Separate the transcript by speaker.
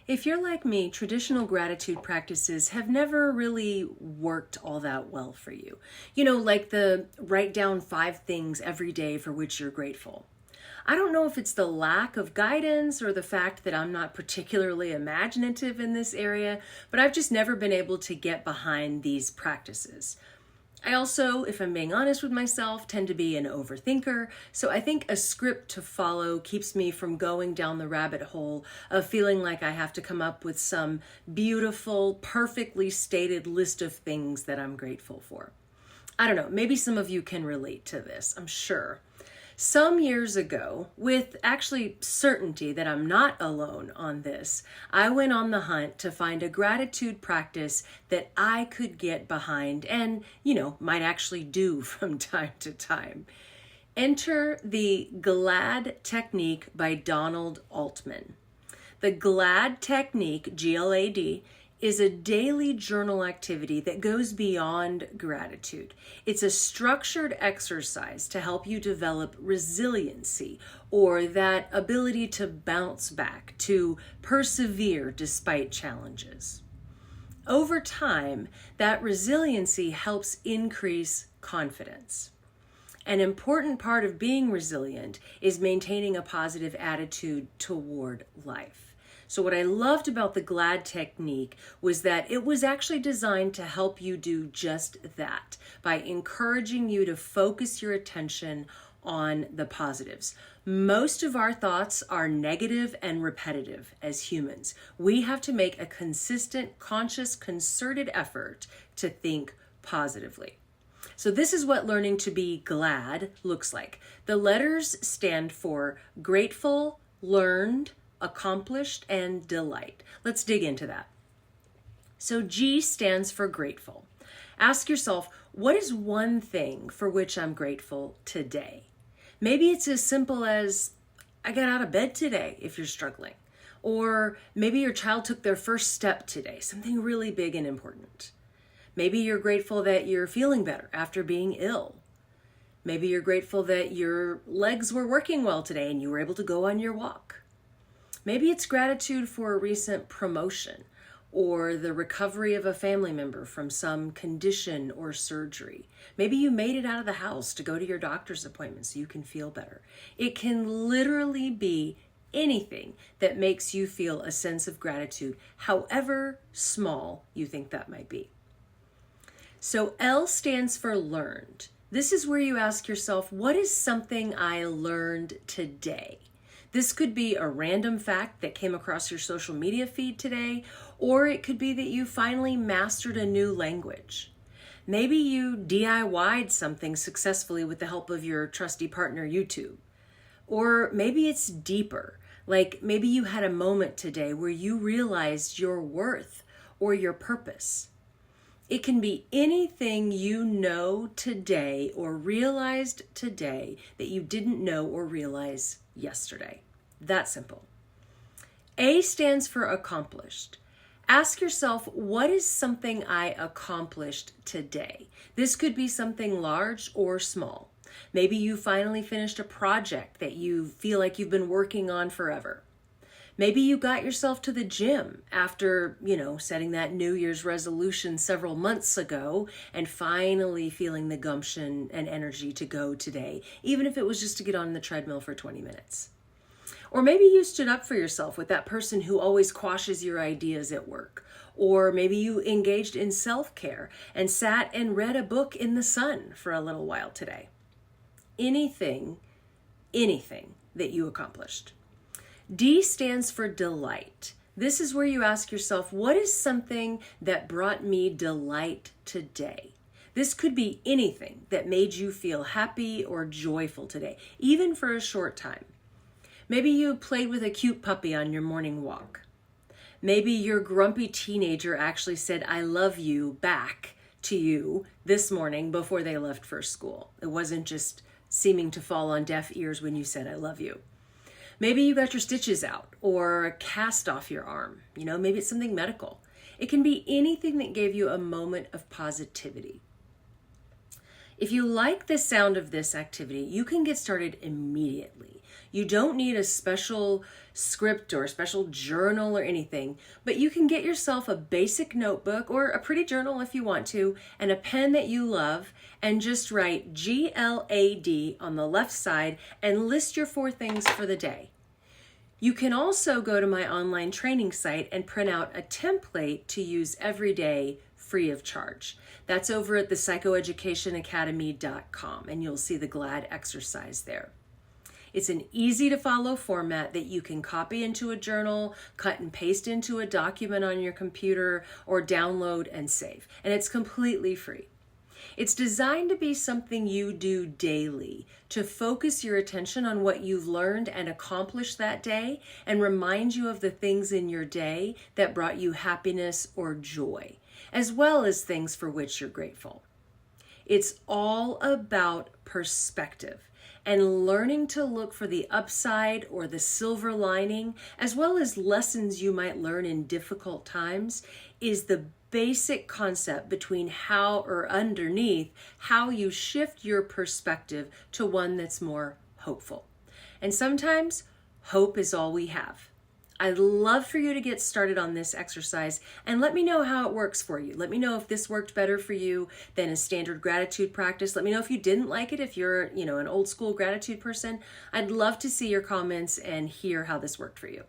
Speaker 1: If you're like me, traditional gratitude practices have never really worked all that well for you. Like the write down 5 things every day for which you're grateful. I don't know if it's the lack of guidance or the fact that I'm not particularly imaginative in this area, but I've just never been able to get behind these practices. I also, if I'm being honest with myself, tend to be an overthinker, so I think a script to follow keeps me from going down the rabbit hole of feeling like I have to come up with some beautiful, perfectly stated list of things that I'm grateful for. I don't know, maybe some of you can relate to this, I'm sure. Some years ago, with actually certainty that I'm not alone on this, I went on the hunt to find a gratitude practice that I could get behind and, might actually do from time to time. Enter the GLAD technique by Donald Altman. The GLAD technique, GLAD, is a daily journal activity that goes beyond gratitude. It's a structured exercise to help you develop resiliency, or that ability to bounce back, to persevere despite challenges. Over time, that resiliency helps increase confidence. An important part of being resilient is maintaining a positive attitude toward life. So what I loved about the GLAD technique was that it was actually designed to help you do just that by encouraging you to focus your attention on the positives. Most of our thoughts are negative and repetitive as humans. We have to make a consistent, conscious, concerted effort to think positively. So this is what learning to be glad looks like. The letters stand for grateful, learned, accomplished, and delight. Let's dig into that. So G stands for grateful. Ask yourself, what is one thing for which I'm grateful today? Maybe it's as simple as, I got out of bed today if you're struggling. Or maybe your child took their first step today, something really big and important. Maybe you're grateful that you're feeling better after being ill. Maybe you're grateful that your legs were working well today and you were able to go on your walk. Maybe it's gratitude for a recent promotion or the recovery of a family member from some condition or surgery. Maybe you made it out of the house to go to your doctor's appointment so you can feel better. It can literally be anything that makes you feel a sense of gratitude, however small you think that might be. So L stands for learned. This is where you ask yourself, what is something I learned today? This could be a random fact that came across your social media feed today, or it could be that you finally mastered a new language. Maybe you DIY'd something successfully with the help of your trusty partner, YouTube. Or maybe it's deeper, like maybe you had a moment today where you realized your worth or your purpose. It can be anything you know today or realized today that you didn't know or realize yesterday. That simple. A stands for accomplished. Ask yourself, what is something I accomplished today? This could be something large or small. Maybe you finally finished a project that you feel like you've been working on forever. Maybe you got yourself to the gym after, setting that New Year's resolution several months ago and finally feeling the gumption and energy to go today, even if it was just to get on the treadmill for 20 minutes. Or maybe you stood up for yourself with that person who always quashes your ideas at work. Or maybe you engaged in self-care and sat and read a book in the sun for a little while today. Anything that you accomplished. D stands for delight. This is where you ask yourself, what is something that brought me delight today? This could be anything that made you feel happy or joyful today, even for a short time. Maybe you played with a cute puppy on your morning walk. Maybe your grumpy teenager actually said, I love you back to you this morning before they left for school. It wasn't just seeming to fall on deaf ears when you said, I love you. Maybe you got your stitches out or a cast off your arm. Maybe it's something medical. It can be anything that gave you a moment of positivity. If you like the sound of this activity, you can get started immediately. You don't need a special script or a special journal or anything, but you can get yourself a basic notebook or a pretty journal if you want to, and a pen that you love, and just write GLAD on the left side and list your 4 things for the day. You can also go to my online training site and print out a template to use every day free of charge. That's over at the psychoeducationacademy.com, and you'll see the GLAD exercise there. It's an easy to follow format that you can copy into a journal, cut and paste into a document on your computer, or download and save. And it's completely free. It's designed to be something you do daily, to focus your attention on what you've learned and accomplished that day, and remind you of the things in your day that brought you happiness or joy, as well as things for which you're grateful. It's all about perspective and learning to look for the upside or the silver lining, as well as lessons you might learn in difficult times, is the basic concept between how, or underneath, how you shift your perspective to one that's more hopeful. And sometimes hope is all we have. I'd love for you to get started on this exercise and let me know how it works for you. Let me know if this worked better for you than a standard gratitude practice. Let me know if you didn't like it, if you're, an old school gratitude person. I'd love to see your comments and hear how this worked for you.